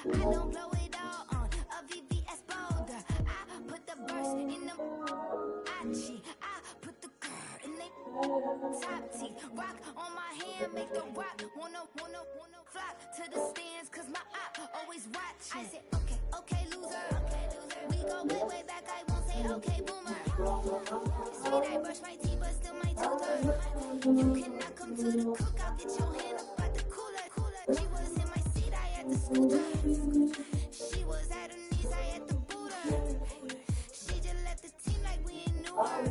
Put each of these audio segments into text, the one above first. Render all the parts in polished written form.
I don't blow it all on a VVS boulder. I put the burst in the I put the girl in they top teeth. Rock on my hand, make the rock wanna flock to the stands, cause my eye always watching. I said, okay, loser. We go way back, I won't say okay, boomer. Sweet, I brush my teeth, but still my tutor. You cannot come to the cookout, get your hand up at the cooler. She was in my seat, I had to scooter. She was at her knees, I had to boot her. She just left the team like we ain't knew her.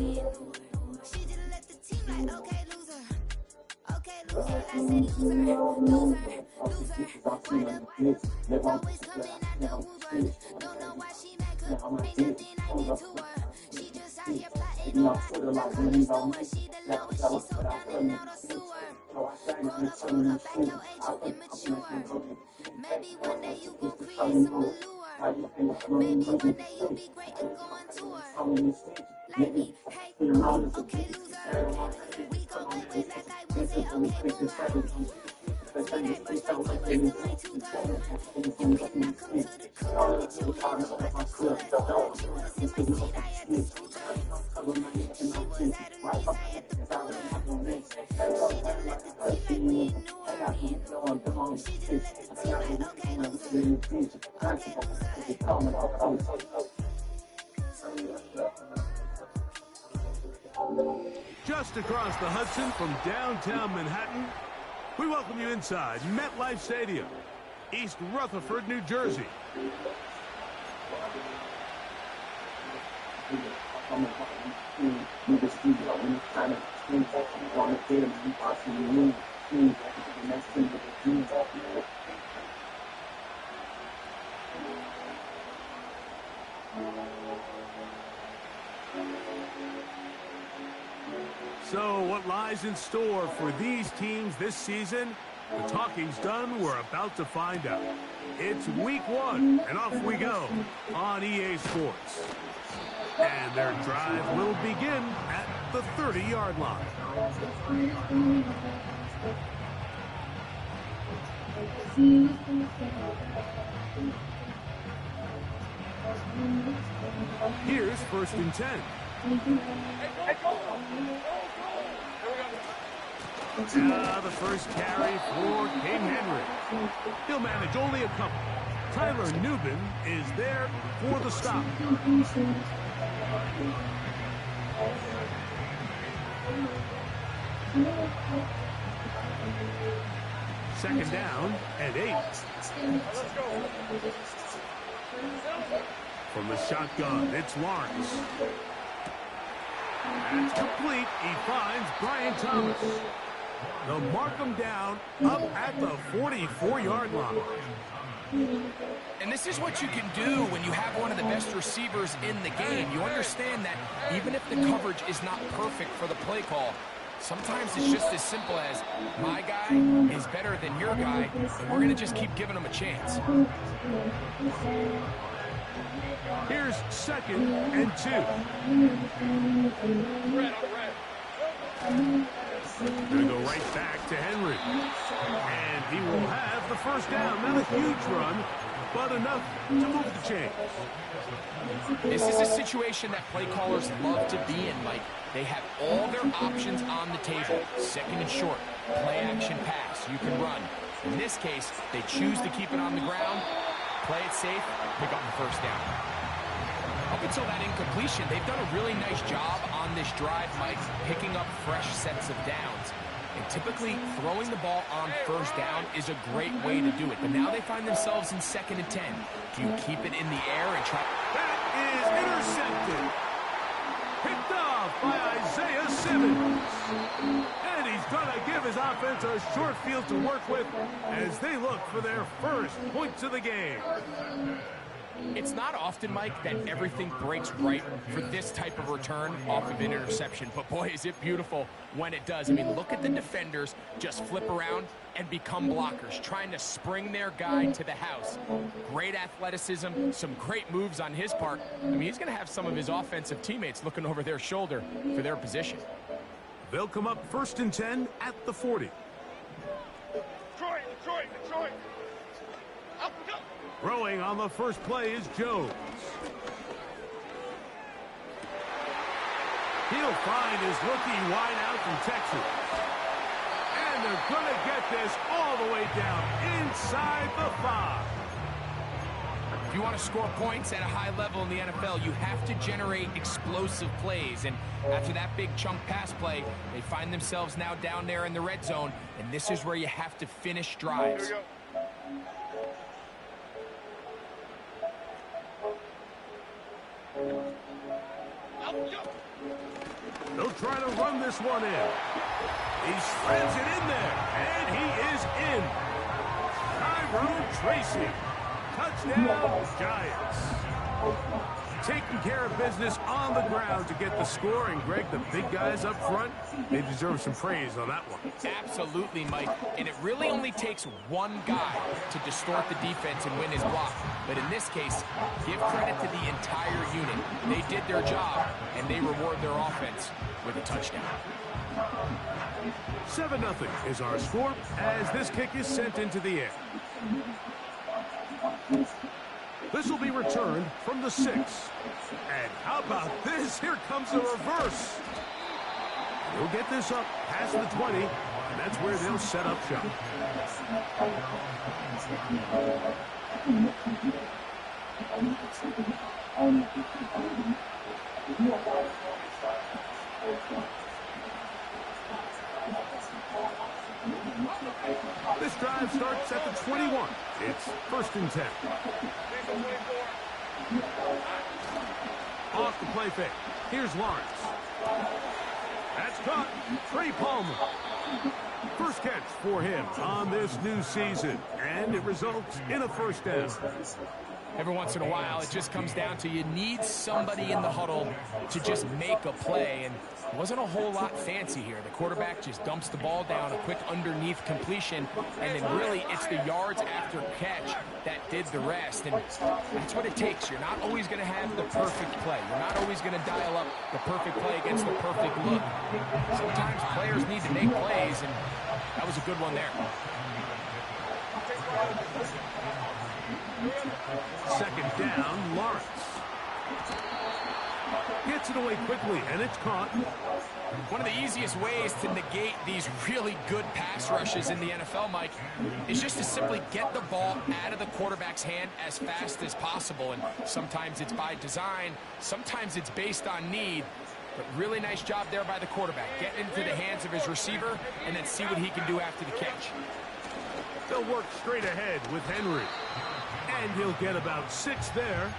She just left the team like, okay, loser. Okay, loser. I said loser. Why the always coming out the Uber? Don't know why she mad, cause ain't nothing I did to her. She just out here plotting on my like I'm the steward. She the lowest, she so down and out of sewer. Pull up, back your age, you immature. Maybe one day you gon' create some allure. Maybe one day you'll be great and go on tour. Like me, hey, okay, loser. We go way back, I won't say okay, boomer. Sweet, I brush my teeth, but still my tutor. You cannot come to the club, get your hand up at the cooler. She was in my seat, I had to scooter. She was at her knees, I had to boot her. She just left the team like we ain't knew her. She just left the team like, okay, loser. Okay, loser. Just across the Hudson from downtown Manhattan, we welcome you inside MetLife Stadium, East Rutherford, New Jersey. So what lies in store for these teams this season? The talking's done. We're about to find out. It's week 1, and off we go on EA Sports. And their drive will begin at the 30-yard line. Here's 1st and 10. The first carry for King Henry. He'll manage only a couple. Tyler Newbin is there for the stop. Second down and 8. From the shotgun, it's Lawrence. That's complete. He finds Brian Thomas. They'll mark him down up at the 44-yard line. And this is what you can do when you have one of the best receivers in the game. You understand that even if the coverage is not perfect for the play call, sometimes it's just as simple as, my guy is better than your guy, and we're going to just keep giving him a chance. Here's 2nd and 2. Gonna go right back to Henry. And he will have the first down. Not a huge run, but enough to move the chains. This is a situation that play callers love to be in, Mike. They have all their options on the table. 2nd and short, play action pass, you can run. In this case, they choose to keep it on the ground, play it safe, pick up the first down. Up until that incompletion, they've done a really nice job on this drive, Mike, picking up fresh sets of downs. And typically, throwing the ball on first down is a great way to do it. But now they find themselves in 2nd and 10. Do you keep it in the air and try? That is intercepted. Picked off by Isaiah Simmons. And he's going to give his offense a short field to work with as they look for their first points of the game. It's not often, Mike, that everything breaks right for this type of return off of an interception. But, boy, is it beautiful when it does. I mean, look at the defenders just flip around and become blockers, trying to spring their guy to the house. Great athleticism, some great moves on his part. I mean, he's going to have some of his offensive teammates looking over their shoulder for their position. They'll come up 1st and 10 at the 40. Detroit. Up, go. Throwing on the first play is Jones. He'll find his rookie wideout from Texas. And they're going to get this all the way down inside the 5. If you want to score points at a high level in the NFL, you have to generate explosive plays. And after that big chunk pass play, they find themselves now down there in the red zone. And this is where you have to finish drives. They'll try to run this one in. He slams it in there, and he is in. Tyrone Tracy. Touchdown, Giants. Taking care of business on the ground to get the score. And, Greg, the big guys up front, they deserve some praise on that one. Absolutely, Mike. And it really only takes one guy to distort the defense and win his block. But in this case, give credit to the entire unit. They did their job, and they reward their offense with a touchdown. 7-0 is our score as this kick is sent into the air. This will be returned from the 6. And how about this? Here comes a reverse. He'll get this up past the 20, and that's where they'll set up shop. This drive starts at the 21. It's 1st and 10. Off the play fake. Here's Lawrence. That's caught. Trey Palmer. First catch for him on this new season, and it results in a 1st down. Every once in a while, it just comes down to you need somebody in the huddle to just make a play, and it wasn't a whole lot fancy here. The quarterback just dumps the ball down, a quick underneath completion, and then really it's the yards after catch that did the rest, and that's what it takes. You're not always going to have the perfect play. You're not always going to dial up the perfect play against the perfect look. Sometimes players need to make plays, and that was a good one there. 2nd down, Lawrence. Gets it away quickly, and it's caught. One of the easiest ways to negate these really good pass rushes in the NFL, Mike, is just to simply get the ball out of the quarterback's hand as fast as possible. And sometimes it's by design, sometimes it's based on need. But really nice job there by the quarterback. Get into the hands of his receiver and then see what he can do after the catch. They'll work straight ahead with Henry. And he'll get about 6 there,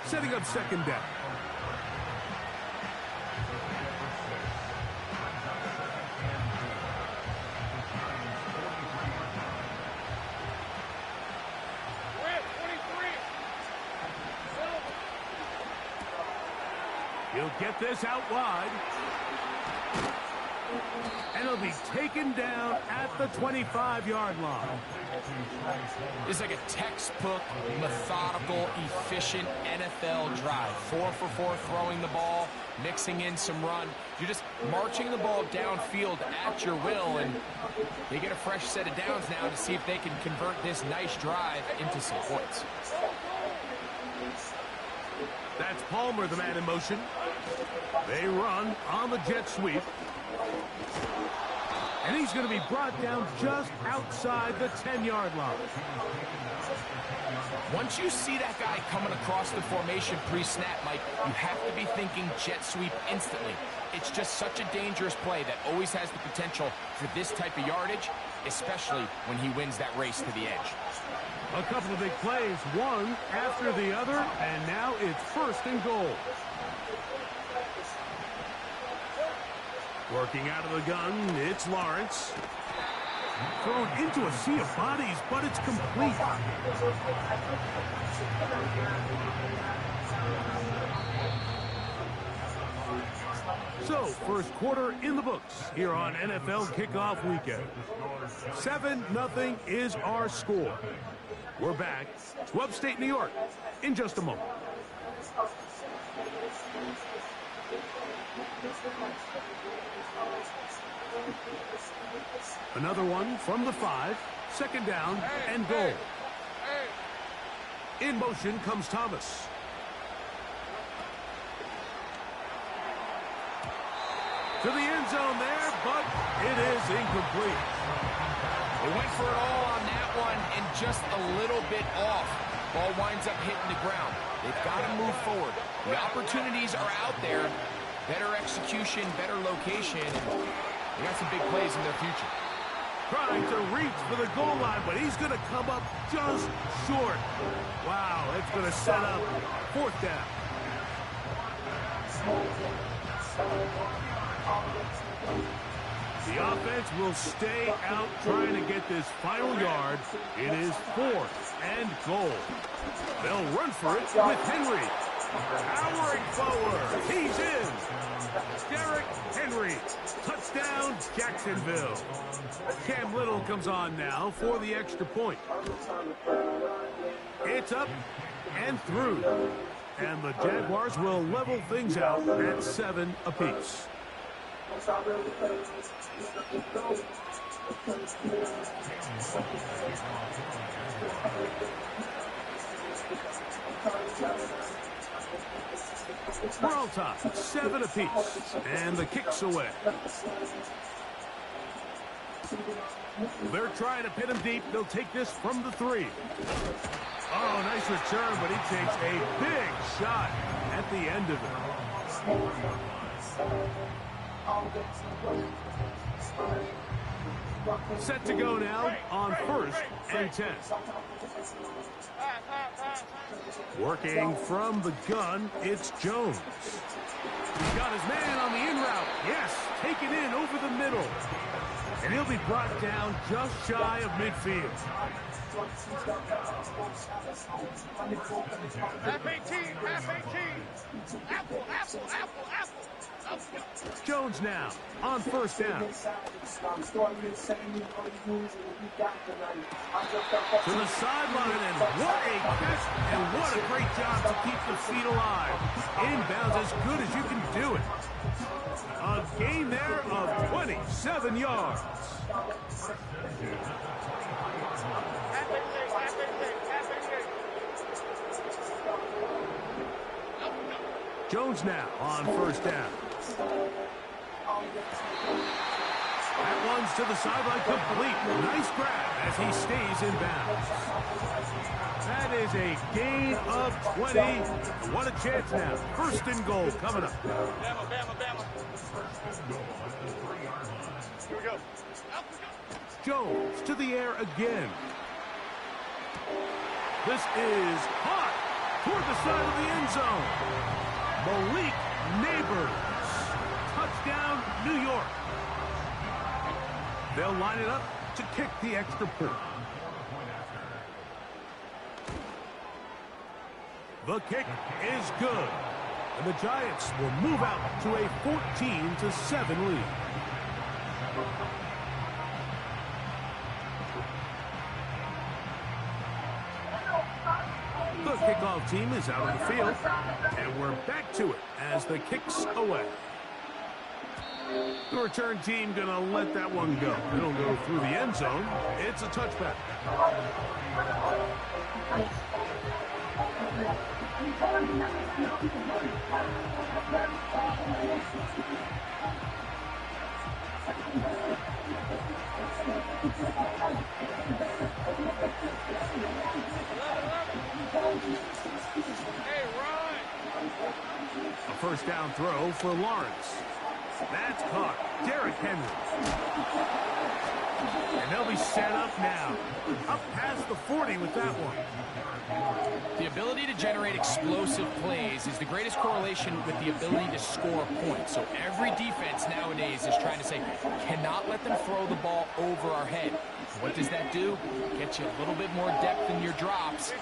setting up 2nd down. He'll get this out wide. And he'll be taken down at the 25-yard line. It's like a textbook, methodical, efficient NFL drive. 4 for 4 throwing the ball, mixing in some run. You're just marching the ball downfield at your will, and they get a fresh set of downs now to see if they can convert this nice drive into some points. That's Palmer, the man in motion. They run on the jet sweep. And he's going to be brought down just outside the 10-yard line. Once you see that guy coming across the formation pre-snap, Mike, you have to be thinking jet sweep instantly. It's just such a dangerous play that always has the potential for this type of yardage, especially when he wins that race to the edge. A couple of big plays, one after the other, and now it's 1st and goal. Working out of the gun, it's Lawrence. Thrown into a sea of bodies, but it's complete. So, first quarter in the books here on NFL Kickoff Weekend. 7-0 is our score. We're back to upstate New York in just a moment. Another one from the 5, 2nd down and goal. In motion comes Thomas. To the end zone there, but it is incomplete. They went for it all on that one and just a little bit off. Ball winds up hitting the ground. They've got to move forward. The opportunities are out there. Better execution, better location, and they got some big plays in their future. Trying to reach for the goal line, but he's going to come up just short. Wow, that's going to set up 4th down. The offense will stay out trying to get this final yard. It is 4th and goal. They'll run for it with Henry. Powering forward. He's in. Derrick Henry. Touchdown, Jacksonville. Cam Little comes on now for the extra point. It's up and through. And the Jaguars will level things out at 7 apiece. We're on top, 7 apiece, and the kick's away. They're trying to pin him deep. They'll take this from the 3. Oh, nice return, but he takes a big shot at the end of it. Set to go now on 1st and 10. Working from the gun, it's Jones. He's got his man on the in route. Yes, taken in over the middle. And he'll be brought down just shy of midfield. Jones now on 1st down. To the sideline, and what a catch, and what a great job to keep the feet alive. Inbounds as good as you can do it. A gain there of 27 yards. Jones now on 1st down. That one's to the sideline, complete. Nice grab as he stays in bounds. That is a gain of 20. What a chance now. 1st and goal coming up. Here we go. Jones to the air again. This is hot toward the side of the end zone. Malik Neighbors. Touchdown, New York. They'll line it up to kick the extra point. The kick is good. And the Giants will move out to a 14-7 lead. The kickoff team is out on the field, and we're back to it as the kick's away. The return team going to let that one go. It'll go through the end zone. It's a touchback. A 1st down throw for Lawrence. That's caught. Derrick Henry. And they'll be set up now. Up past the 40 with that one. The ability to generate explosive plays is the greatest correlation with the ability to score points. So every defense nowadays is trying to say, cannot let them throw the ball over our head. What does that do? Gets you a little bit more depth in your drops.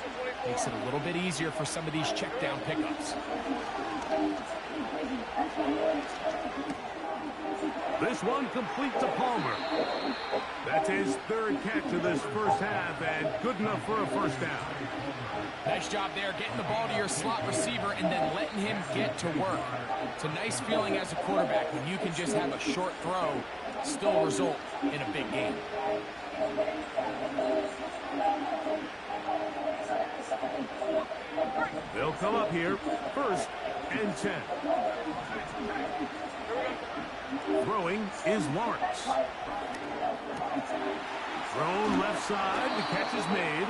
Makes it a little bit easier for some of these check down pickups. This one complete to Palmer. That's his 3rd catch of this 1st half, and good enough for a 1st down. Nice job there, getting the ball to your slot receiver and then letting him get to work. It's a nice feeling as a quarterback when you can just have a short throw, still result in a big game. They'll come up here, 1st and 10. Throwing is Lawrence. Thrown left side, the catch is made.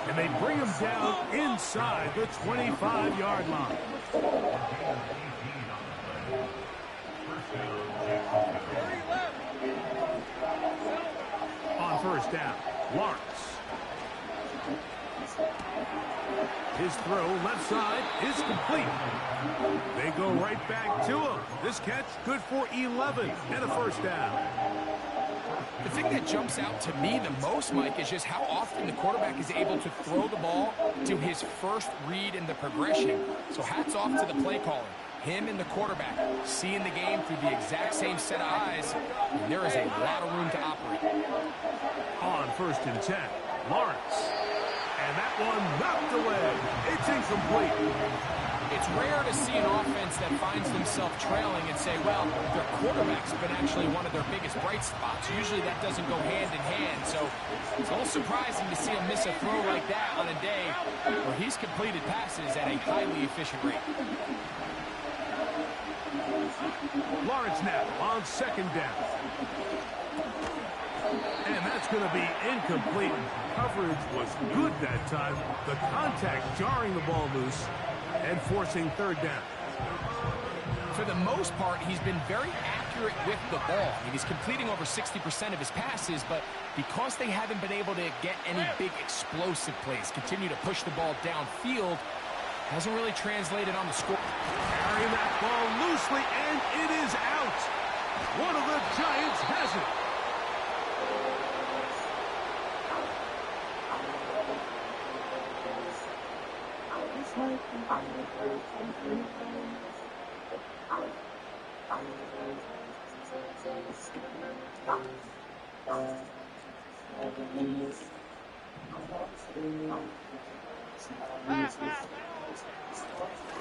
And they bring him down inside the 25-yard line. On 1st down, Lawrence. His throw left side is complete. They go right back to him. This catch good for 11 and a 1st down. The thing that jumps out to me the most, Mike, is just how often the quarterback is able to throw the ball to his first read in the progression. So hats off to the play caller. Him and the quarterback seeing the game through the exact same set of eyes, and there is a lot of room to operate. On 1st and 10, Lawrence. And that one knocked away. It's incomplete. It's rare to see an offense that finds themselves trailing and say, well, their quarterback's been actually one of their biggest bright spots. Usually that doesn't go hand in hand. So it's a little surprising to see him miss a throw like that on a day where he's completed passes at a highly efficient rate. Lawrence now on 2nd down. And that's going to be incomplete. Coverage was good that time. The contact jarring the ball loose and forcing 3rd down. For the most part, he's been very accurate with the ball. I mean, he's completing over 60% of his passes, but because they haven't been able to get any big explosive plays, continue to push the ball downfield, hasn't really translated on the score. Carrying that ball loosely, and it is out. One of the Giants has it.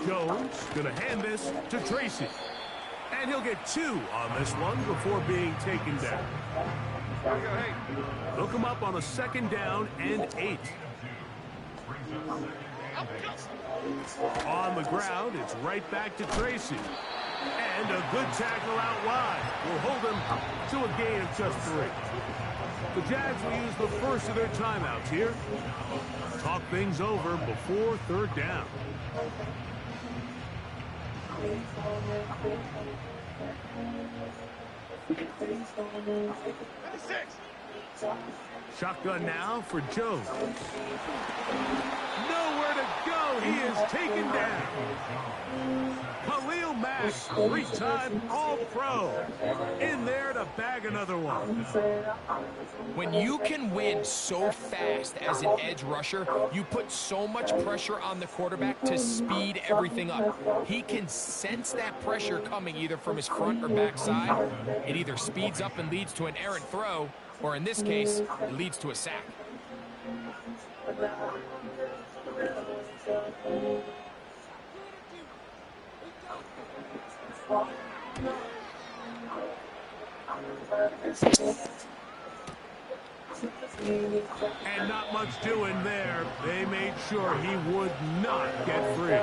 Jones gonna hand this to Tracy. And he'll get 2 on this one before being taken down. They'll come up on a 2nd down and 8. On the ground, it's right back to Tracy. And a good tackle out wide will hold him to a gain of just 3. The Jags will use the first of their timeouts here. Talk things over before 3rd down. Shotgun now for Jones. Nowhere to go. He is taken down. Khalil Mack, 3-time All-Pro, in there to bag another one. When you can win so fast as an edge rusher, you put so much pressure on the quarterback to speed everything up. He can sense that pressure coming either from his front or back side. It either speeds up and leads to an errant throw, or in this case, it leads to a sack. And not much doing there. They made sure he would not get free.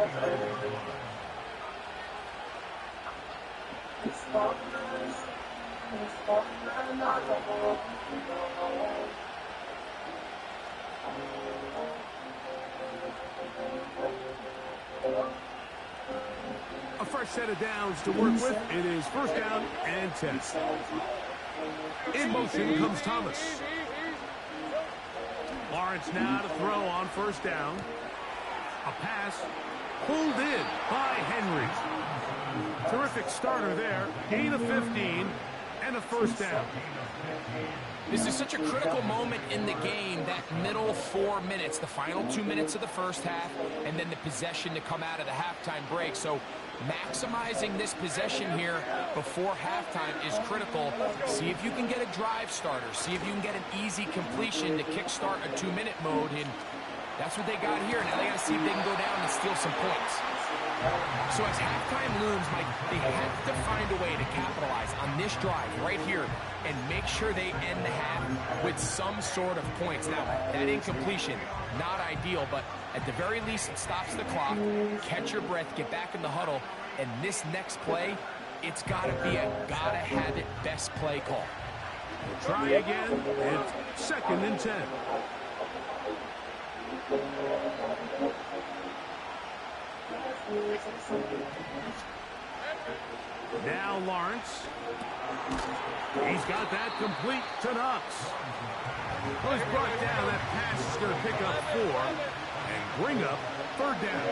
A fresh set of downs to work with. It is 1st down and 10. In motion comes Thomas. Lawrence now to throw on 1st down. A pass pulled in by Henry. Terrific starter there. Gain of 15 and a 1st down. This is such a critical moment in the game, that middle 4 minutes, the final 2 minutes of the first half, and then the possession to come out of the halftime break. So maximizing this possession here before halftime is critical. See if you can get a drive starter. See if you can get an easy completion to kickstart a 2-minute mode. And That's what they got here. Now they got to see if they can go down and steal some points. So as halftime looms, Mike, they have to find a way to capitalize on this drive right here and make sure they end the half with some sort of points. Now, that incompletion, not ideal, but at the very least, it stops the clock. Catch your breath, get back in the huddle, and this next play, it's got to be a gotta-have-it best play call. Try again. It's 2nd and 10. Now Lawrence. He's got that complete to Knox. Well, he's brought down. That pass is going to pick up 4 and bring up 3rd down.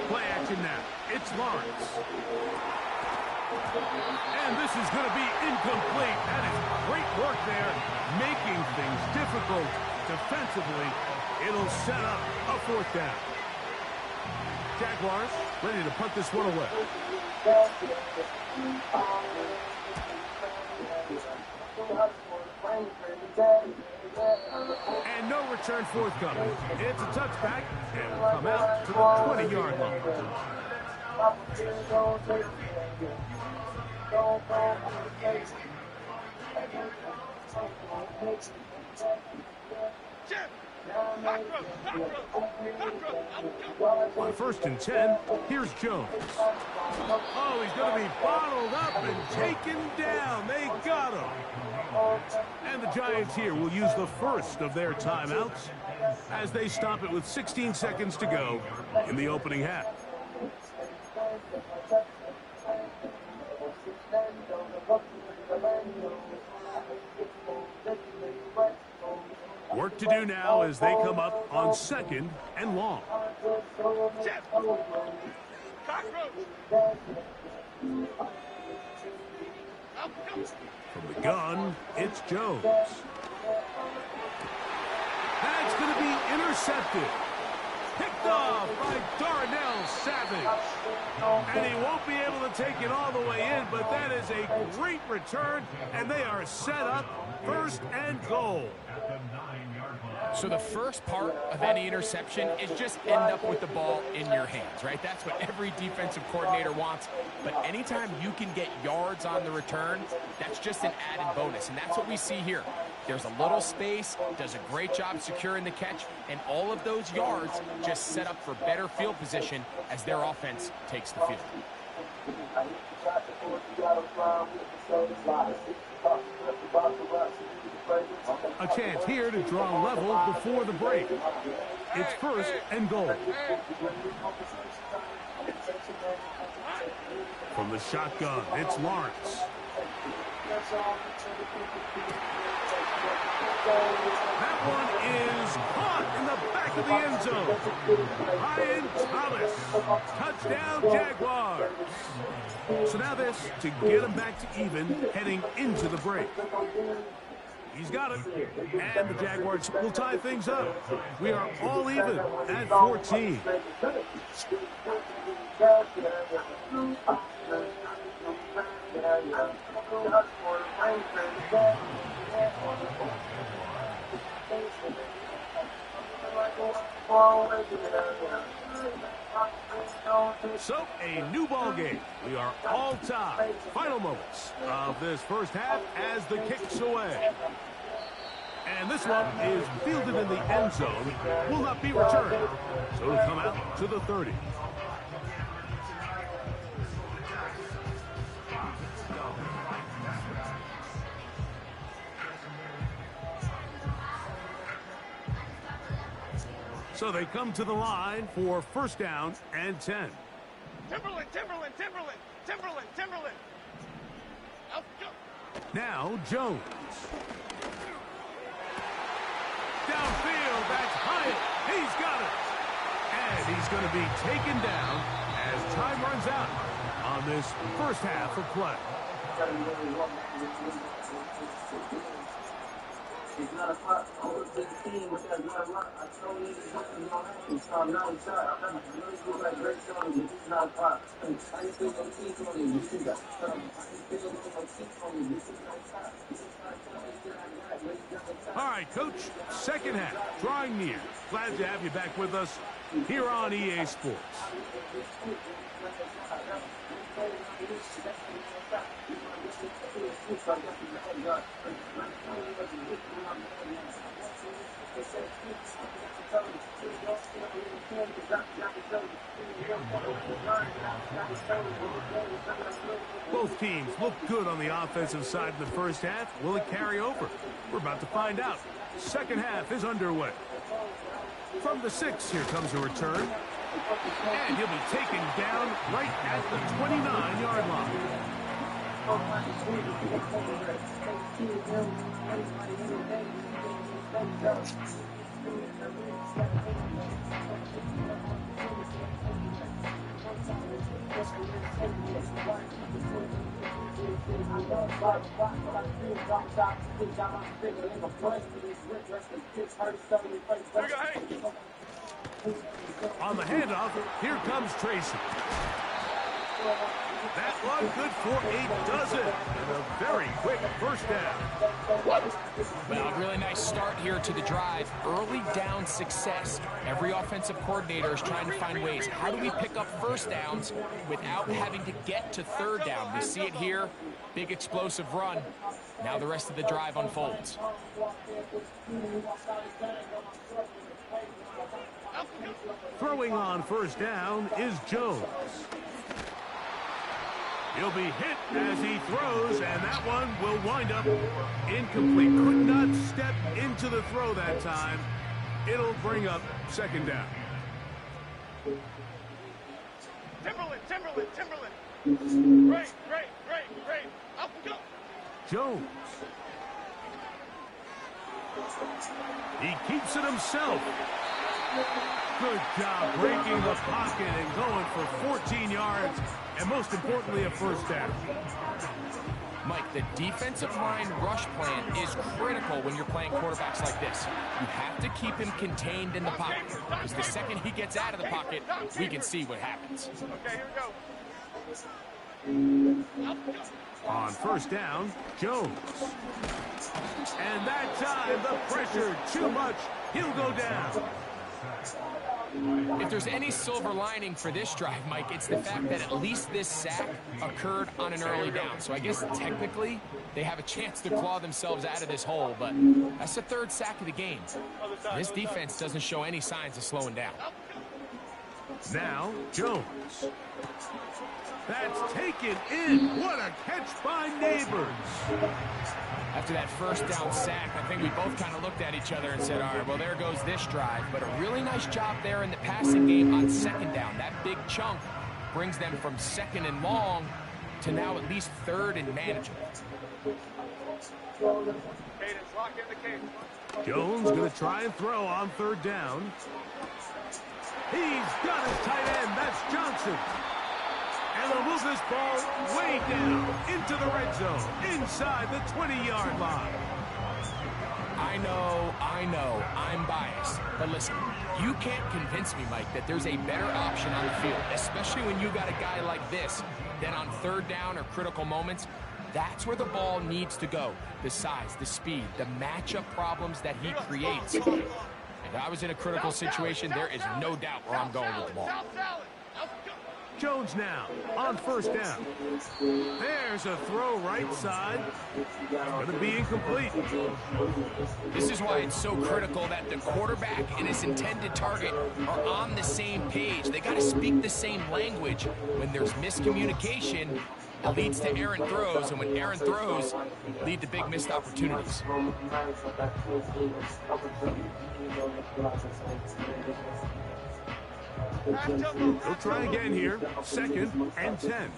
Play action now. It's Lawrence. And this is going to be incomplete. That is great work there, making things difficult defensively. It'll set up a 4th down. Jaguars ready to punt this one away. And no return forthcoming. It's a touchback and will come out to the 20-yard line. On 1st and 10, here's Jones. Oh, he's going to be bottled up and taken down. They got him. And the Giants here will use the first of their timeouts as they stop it with 16 seconds to go in the opening half. Work to do now as they come up on 2nd and long. From the gun, it's Jones. That's going to be intercepted. Picked off by Darnell Savage. And he won't be able to take it all the way in, but that is a great return, and they are set up 1st and goal. So the first part of any interception is just end up with the ball in your hands, right? That's what every defensive coordinator wants. But anytime you can get yards on the return, that's just an added bonus. And that's what we see here. There's a little space, does a great job securing the catch, and all of those yards just set up for better field position as their offense takes the field. A chance here to draw level before the break. It's 1st and goal. From the shotgun, it's Lawrence. That one is caught in the back of the end zone. Ryan Thomas. Touchdown, Jaguars. So now this to get them back to even heading into the break. He's got it. And the Jaguars will tie things up. We are all even at 14. So, a new ball game. We are all tied. Final moments of this first half as the kick's away. And this one is fielded in the end zone. Will not be returned. So it'll come out to the 30. So they come to the line for 1st down and 10. Timberland! Out, go. Now Jones. Downfield, that's Hyatt. He's got it. And he's going to be taken down as time runs out on this first half of play. It's not a clock. I was 15 with that blood rock. I told you it's not going to happen. So I'm not inside. I know you look like great on you. This is not a clock. I used to feel no teeth on you. This is not a clock. I used to feel no teeth on you. This is not a clock. This is not a clock. All right, Coach, second half, drawing near. Glad to have you back with us here on EA Sports. Both teams look good on the offensive side in the first half. Will it carry over? We're about to find out. Second half is underway. From the 6, here comes a return. And he'll be taken down right at the 29-yard line. On the handoff, here comes Tracy. That one good for a dozen. And a very quick first down. Well, a really nice start here to the drive. Early down success. Every offensive coordinator is trying to find ways. How do we pick up first downs without having to get to third down? We see it here. Big explosive run. Now the rest of the drive unfolds. Throwing on first down is Jones. He'll be hit as he throws, and that one will wind up incomplete. Could not step into the throw that time. It'll bring up second down. Timberland. Great. Up we go. Jones. He keeps it himself. Good job breaking the pocket and going for 14 yards, and most importantly, a first down. Mike, the defensive line rush plan is critical when you're playing quarterbacks like this. You have to keep him contained in the pocket, because the second he gets out of the pocket, we can see what happens. Okay, here we go. On first down, Jones. And that time, the pressure too much. He'll go down. If there's any silver lining for this drive, Mike, it's the fact that at least this sack occurred on an early down. So I guess technically they have a chance to claw themselves out of this hole, but that's the third sack of the game. This defense doesn't show any signs of slowing down. Now, Jones. That's taken in. What a catch by Neighbors. After that first down sack, I think we both kind of looked at each other and said, all right, well, there goes this drive. But a really nice job there in the passing game on second down. That big chunk brings them from second and long to now at least third and manageable. Cadence, lock in the cadence. Jones going to try and throw on third down. He's got his tight end. That's Johnson. And they'll move this ball way down into the red zone, inside the 20-yard line. I know, I'm biased. But listen, you can't convince me, Mike, that there's a better option on the field, especially when you got a guy like this, than on third down or critical moments. That's where the ball needs to go. The size, the speed, the matchup problems that he creates. If I was in a critical situation, there is no doubt where I'm going with the ball. Jones now on first down. There's a throw right side. Going to be incomplete. This is why it's so critical that the quarterback and his intended target are on the same page. They got to speak the same language. When there's miscommunication, it leads to errant throws, and when errant throws lead to big missed opportunities. He'll try again here. Second and 10.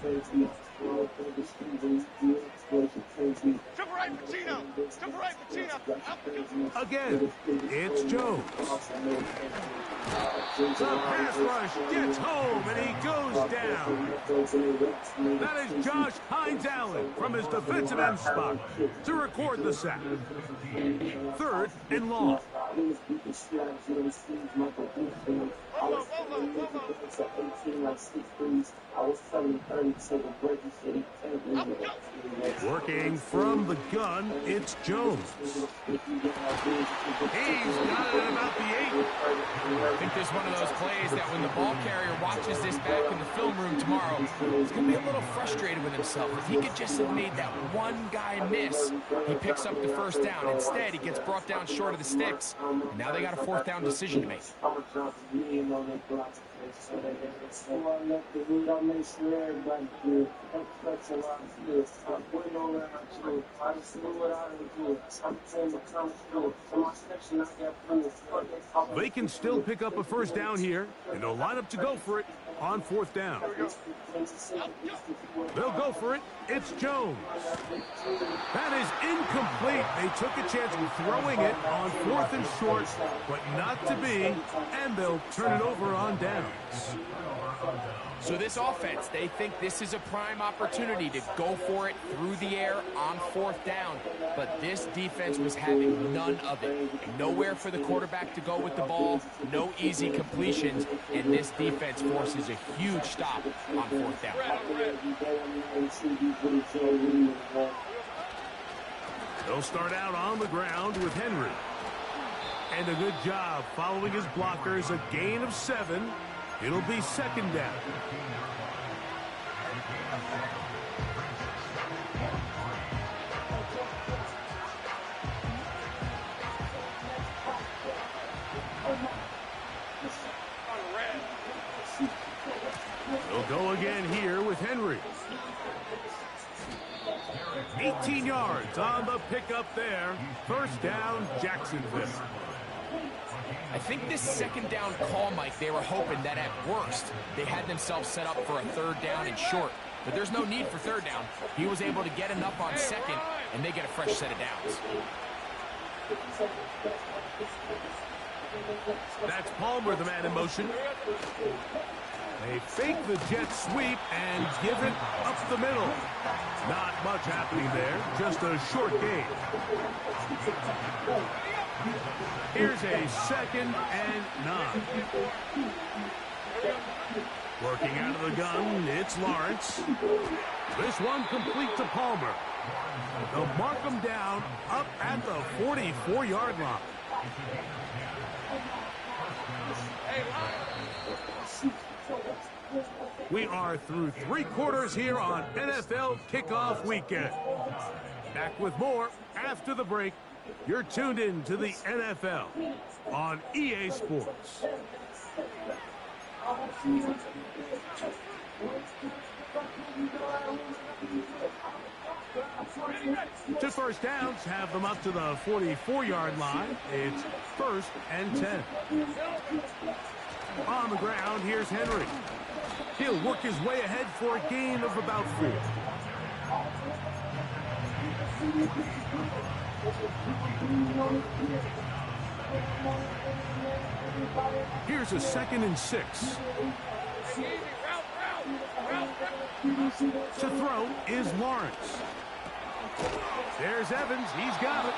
Again, it's Jones. The pass rush gets home, and he goes down. That is Josh Hines-Allen from his defensive end spot to record the sack. Third and long. Working from the gun, it's Jones. He's got it at about the 8. I think there's one of those plays that when the ball carrier watches this back in the film room tomorrow, he's going to be a little frustrated with himself. If he could just have made that one guy miss, he picks up the first down. Instead, he gets brought down short of the sticks, and now they got a 4th down decision to make. They can still pick up a first down here, and they'll line up to go for it on 4th down. They'll go for it. It's Jones. That is incomplete. They took a chance of throwing it on 4th and short, but not to be, and they'll turn it over on downs. So this offense, they think this is a prime opportunity to go for it through the air on 4th down. But this defense was having none of it. Nowhere for the quarterback to go with the ball, no easy completions, and this defense forces a huge stop on 4th down. They'll start out on the ground with Henry. And a good job following his blockers, a gain of 7. It'll be 2nd down. They'll go again here with Henry. 18 yards on the pickup there. 1st down, Jacksonville. I think this 2nd down call, Mike, they were hoping that at worst they had themselves set up for a 3rd down and short. But there's no need for 3rd down. He was able to get enough on 2nd, and they get a fresh set of downs. That's Palmer, the man in motion. They fake the jet sweep and give it up the middle. Not much happening there, just a short gain. Here's a 2nd and 9. Working out of the gun, it's Lawrence. This one complete to Palmer. They'll mark him down up at the 44-yard line. We are through 3 quarters here on NFL Kickoff Weekend. Back with more after the break. You're tuned in to the NFL on EA Sports. Two first downs have them up to the 44-yard line. It's 1st and 10. On the ground, here's Henry. He'll work his way ahead for a gain of about 4. Here's a 2nd and 6. To throw is Lawrence. There's Evans. He's got it.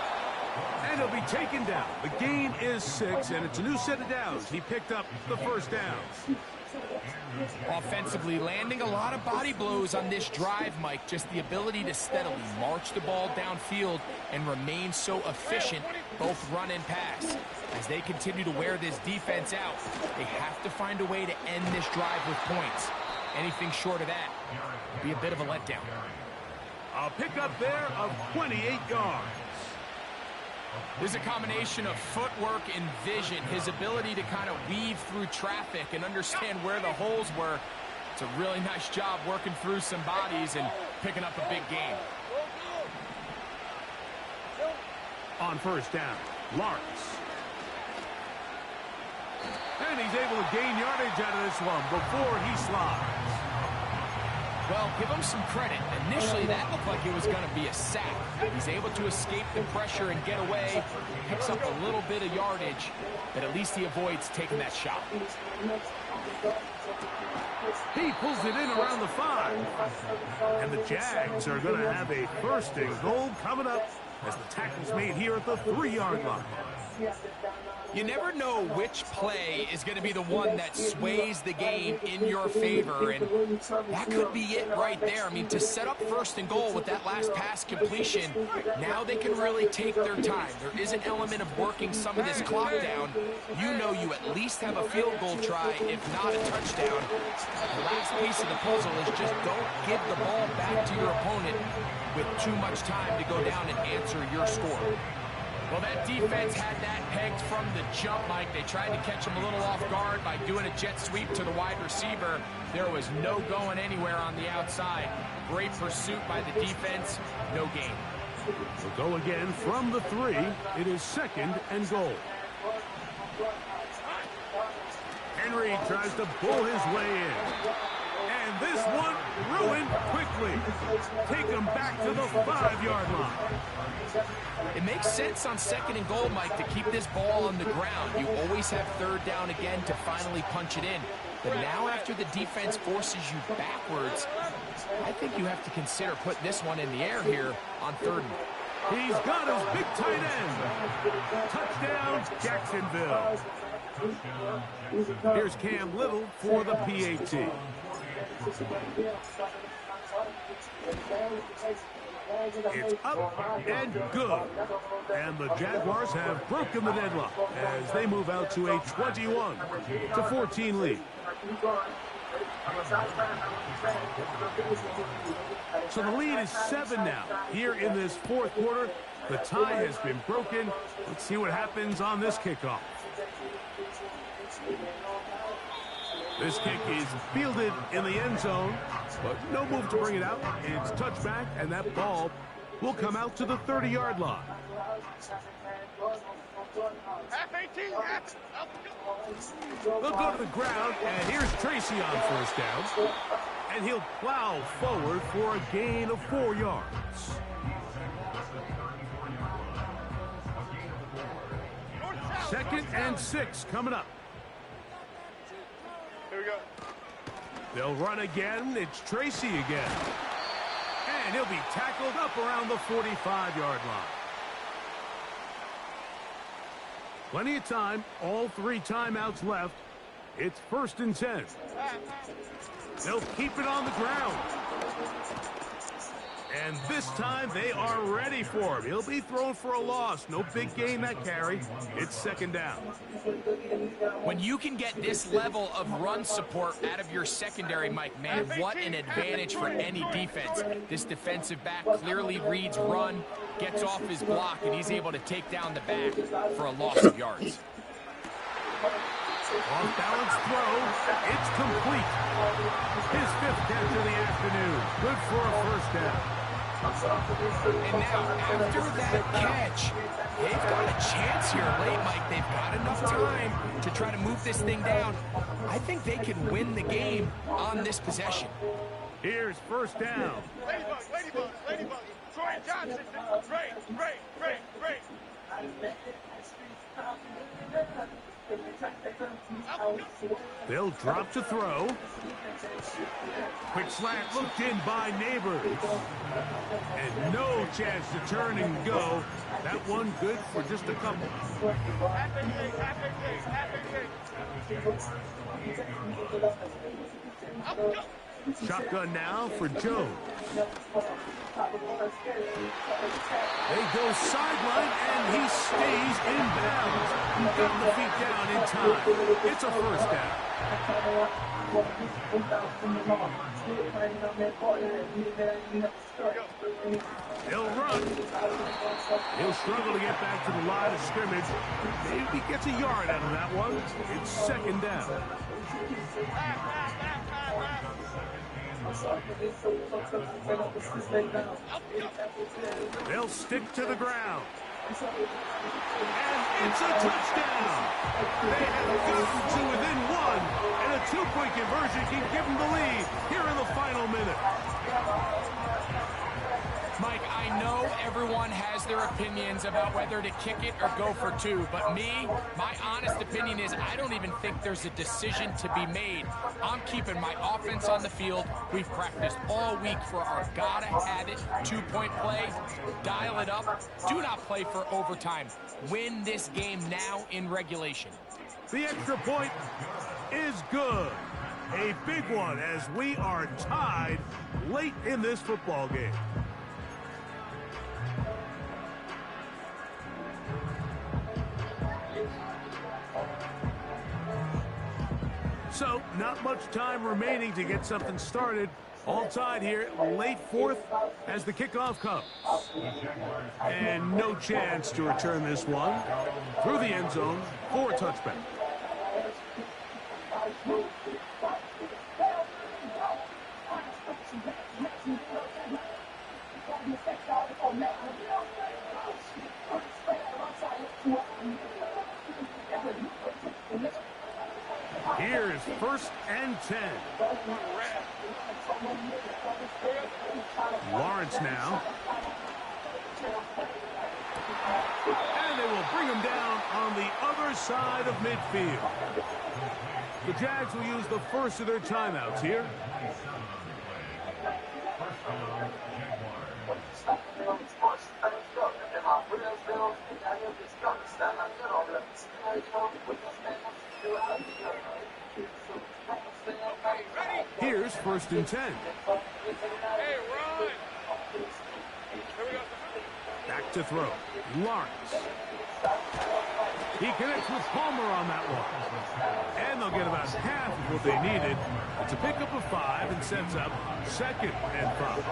And he'll be taken down. The gain is 6, and it's a new set of downs. He picked up the 1st down. Offensively, landing a lot of body blows on this drive, Mike. Just the ability to steadily march the ball downfield and remain so efficient, both run and pass. As they continue to wear this defense out, they have to find a way to end this drive with points. Anything short of that would be a bit of a letdown. A pickup there of 28 yards. There's a combination of footwork and vision, his ability to kind of weave through traffic and understand where the holes were. It's a really nice job working through some bodies and picking up a big gain. On 1st down, Lawrence. And he's able to gain yardage out of this one before he slides. Well, give him some credit. Initially, that looked like it was going to be a sack. He's able to escape the pressure and get away. Picks up a little bit of yardage, but at least he avoids taking that shot. He pulls it in around the 5. And the Jags are going to have a 1st and goal coming up as the tackle's made here at the 3-yard line. You never know which play is going to be the one that sways the game in your favor, and that could be it right there. I mean, to set up first and goal with that last pass completion, now they can really take their time. There is an element of working some of this clock down. You know you at least have a field goal try, if not a touchdown. The last piece of the puzzle is just don't give the ball back to your opponent with too much time to go down and answer your score. Well, that defense had that pegged from the jump, Mike. They tried to catch him a little off guard by doing a jet sweep to the wide receiver. There was no going anywhere on the outside. Great pursuit by the defense. No gain. We'll go again from the 3. It is 2nd and goal. Henry tries to pull his way in. And this one ruined quickly. Take him back to the 5-yard line. It makes sense on 2nd and goal, Mike, to keep this ball on the ground. You always have 3rd down again to finally punch it in. But now after the defense forces you backwards, I think you have to consider putting this one in the air here on 3rd. He's got his big tight end. Touchdown, Jacksonville. Here's Cam Little for the PAT. It's up and good. And the Jaguars have broken the deadlock as they move out to a 21-14 lead. So the lead is 7 now. Here in this 4th quarter, the tie has been broken. Let's see what happens on this kickoff. This kick is fielded in the end zone, but no move to bring it out. It's touchback, and that ball will come out to the 30-yard line. Half 18, half. They'll go to the ground, and here's Tracy on 1st down. And he'll plow forward for a gain of 4 yards. Second and 6 coming up. Here we go. They'll run again. It's Tracy again. And he'll be tackled up around the 45-yard line. Plenty of time. All 3 timeouts left. It's 1st and 10. They'll keep it on the ground. And this time they are ready for him. He'll be thrown for a loss. No big gain that carry. It's 2nd down. When you can get this level of run support out of your secondary, Mike, man, what an advantage for any defense. This defensive back clearly reads run, gets off his block, and he's able to take down the back for a loss of yards. Off-balance throw. It's complete. His 5th catch of the afternoon. Good for a 1st down. And now, after that catch, they've got a chance here late, Mike. They've got enough time to try to move this thing down. I think they can win the game on this possession. Here's 1st down. Ladybug, ladybug, ladybug. Troy Johnson. Great. They'll drop to throw. Quick slant looked in by Neighbors. And no chance to turn and go. That one good for just a couple. Shotgun now for Jones. They go sideline, and he stays in bounds. Got the feet down in time. It's a 1st down. He'll run. He'll struggle to get back to the line of scrimmage. Maybe he gets a yard out of that one. It's 2nd down. They'll stick to the ground. And it's a touchdown. They have gotten to within 1, and a 2-point conversion can give them the lead here in the final minute. Mike, I know everyone has their opinions about whether to kick it or go for two, but me, my honest opinion is I don't even think there's a decision to be made. I'm keeping my offense on the field. We've practiced all week for our gotta-have-it two-point play. Dial it up. Do not play for overtime. Win this game now in regulation. The extra point is good. A big one as we are tied late in this football game. So, not much time remaining to get something started. All tied here, late fourth as the kickoff comes. And no chance to return this one through the end zone for a touchback. Here's 1st and 10. Lawrence now. And they will bring him down on the other side of midfield. The Jags will use the first of their timeouts here. Here's 1st and 10. Hey, run! Back to throw. Lawrence. He connects with Palmer on that one. And they'll get about half of what they needed. It's a pickup of 5 and sets up 2nd and 5.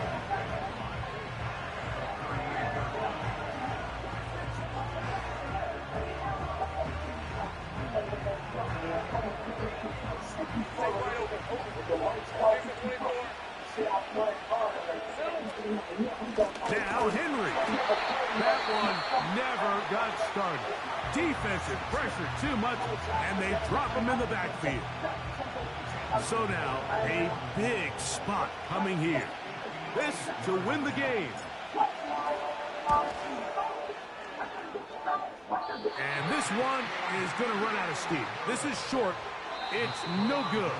Now Henry. That one never got started. Defensive pressure too much, and they drop him in the backfield. So now a big spot coming here. This to win the game. And this one is going to run out of steam. This is short. It's no good.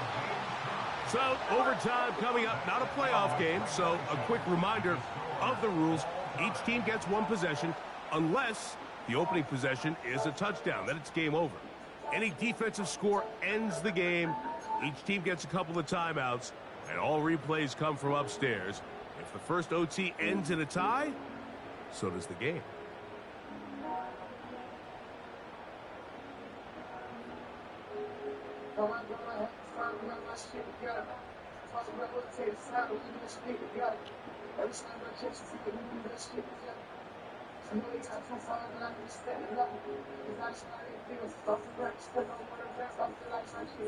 So, overtime coming up. Not a playoff game, so a quick reminder of the rules. Each team gets one possession unless the opening possession is a touchdown. Then it's game over. Any defensive score ends the game. Each team gets a couple of timeouts, and all replays come from upstairs. If the first OT ends in a tie, so does the game.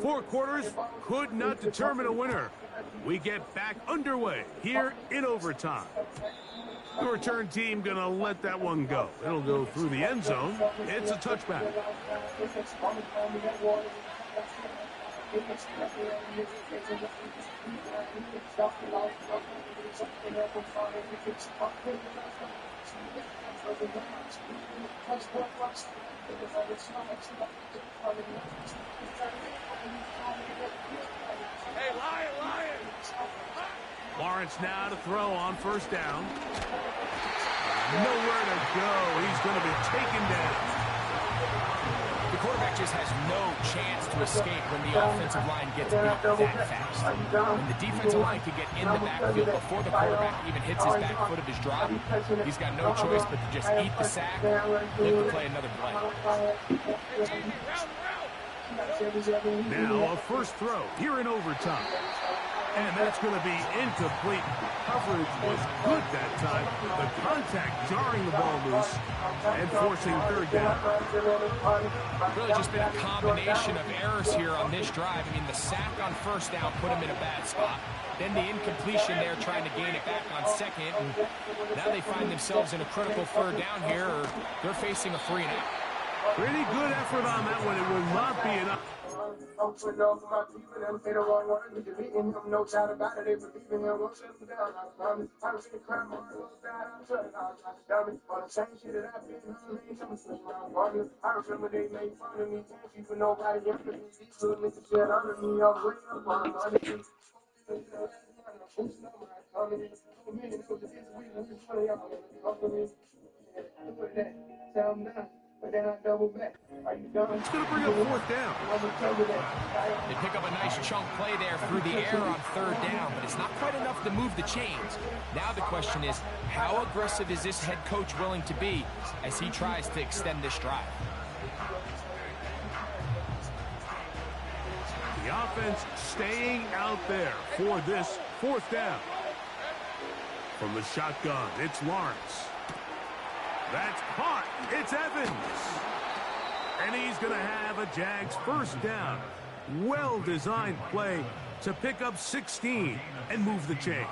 Four quarters could not determine a winner. We get back underway here in overtime. The return team gonna let that one go. It'll go through the end zone. It's a touchback. Hey, Lion! Lawrence now to throw on 1st down. Nowhere to go. He's going to be taken down. The quarterback just has no chance to escape when the offensive line gets beat that fast. When the defensive line can get in the backfield before the quarterback even hits his back foot of his drop, he's got no choice but to just eat the sack, live to play another play. Now a first throw here in overtime. And that's going to be incomplete. Coverage was good that time. The contact jarring the ball loose and forcing 3rd down. Really just been a combination of errors here on this drive. I mean, the sack on 1st down put him in a bad spot. Then the incompletion there trying to gain it back on 2nd. And now they find themselves in a critical 3rd down here, or they're facing a 3-and-out. Pretty good effort on that one. It will not be enough. I'm putting up my people, them say the wrong words, we deleting them, no doubt about it, they believe in him, won't shut them down, I promise. I'm really crying my heart, I'm shutting out, I'm dummy. On the same shit that I've been on, ain't something slipping around, partner. I remember they made fun of me, can't keep nobody younger than me, so niggas shit under me, I'm way up on money. It's going to bring up fourth down. They pick up a nice chunk play there through the air on third down, but it's not quite enough to move the chains. Now the question is, how aggressive is this head coach willing to be as he tries to extend this drive? The offense staying out there for this fourth down. From the shotgun, it's Lawrence. That's caught. It's Evans. And he's going to have a Jags first down. Well-designed play to pick up 16 and move the chains.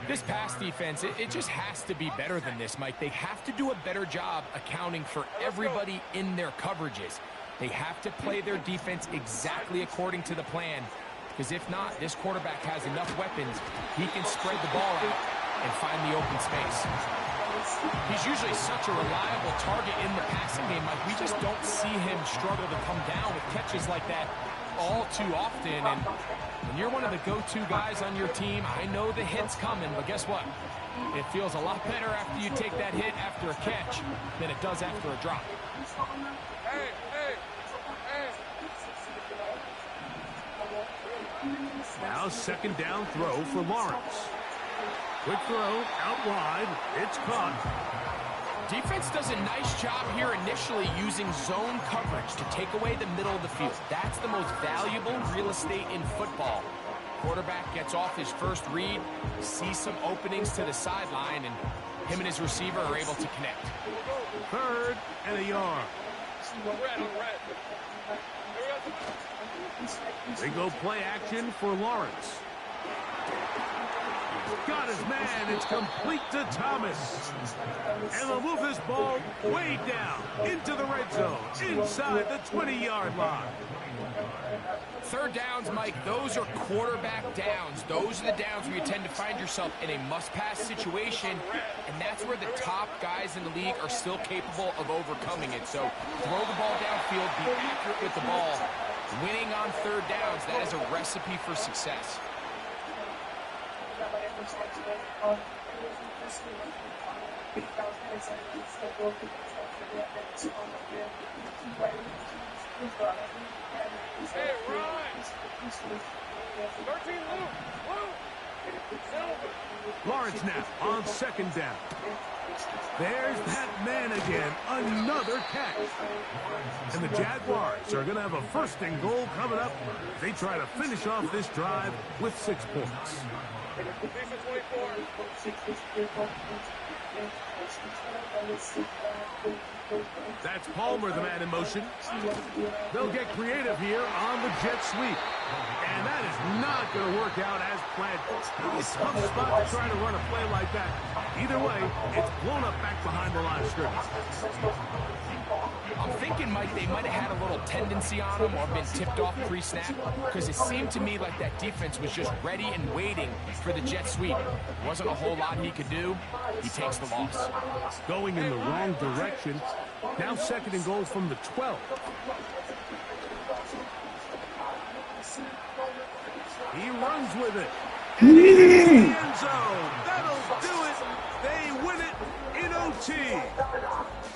This pass defense, it just has to be better than this, Mike. They have to do a better job accounting for everybody in their coverages. They have to play their defense exactly according to the plan, because if not, this quarterback has enough weapons. He can spread the ball out and find the open space. He's usually such a reliable target in the passing game. Like, we just don't see him struggle to come down with catches like that all too often. And when you're one of the go-to guys on your team, I know the hit's coming, but guess what? It feels a lot better after you take that hit after a catch than it does after a drop. Hey, hey, hey. Now second down throw for Lawrence. Quick throw, out wide, it's caught. Defense does a nice job here initially using zone coverage to take away the middle of the field. That's the most valuable real estate in football. Quarterback gets off his first read, sees some openings to the sideline, and him and his receiver are able to connect. Third and a yard. They go play action for Lawrence. Got his man. It's complete to Thomas. And they'll move this ball way down into the red zone, inside the 20-yard line. Third downs, Mike, those are quarterback downs. Those are the downs where you tend to find yourself in a must-pass situation, and that's where the top guys in the league are still capable of overcoming it. So throw the ball downfield, be accurate with the ball. Winning on third downs, that is a recipe for success. Hey, Ron! 13 Luke! Lawrence now on second down. There's that man again. Another catch. And the Jaguars are going to have a first and goal coming up. They try to finish off this drive with 6 points. That's Palmer, the man in motion. They'll get creative here on the jet sweep. And that is not going to work out as planned. It's a tough spot to try to run a play like that. Either way, it's blown up back behind the line of scrimmage. I'm thinking, Mike, they might have had a little tendency on him or been tipped off pre-snap, because it seemed to me like that defense was just ready and waiting for the jet sweep. There wasn't a whole lot he could do. He takes the loss. Going in the wrong direction. Now second and goal from the 12. He runs with it. And he's in the end zone. That'll do it. They win it in OT.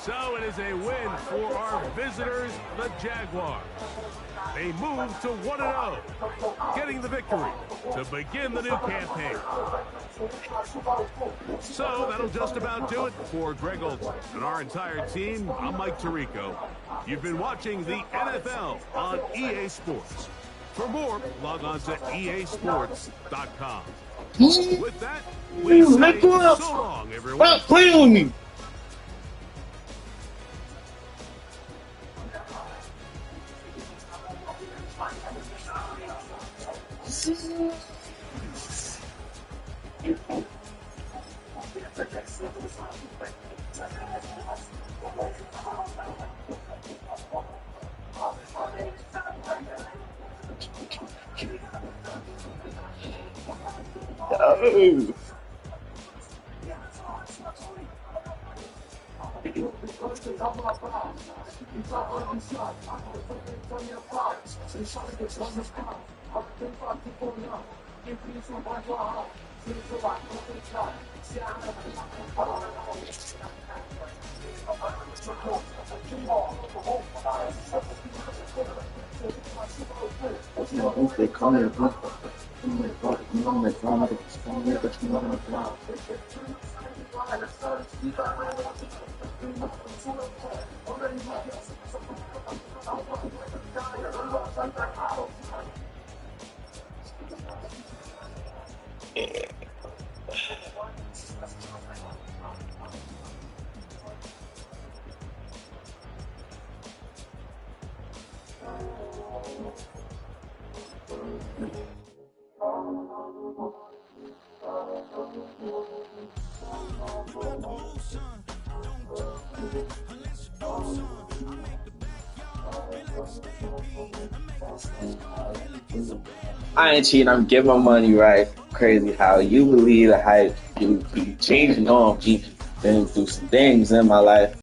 So it is a win for our visitors, the Jaguars. They move to 1-0, getting the victory to begin the new campaign. So that'll just about do it for Greg Olson and our entire team. I'm Mike Tirico. You've been watching the NFL on EA Sports. For more, log on to easports.com. With that, we say so long, everyone. Stop playing with me. They call me I ain't cheating. I'm getting my money right. Crazy how you believe the hype. You changing on me. Been through some things in my life.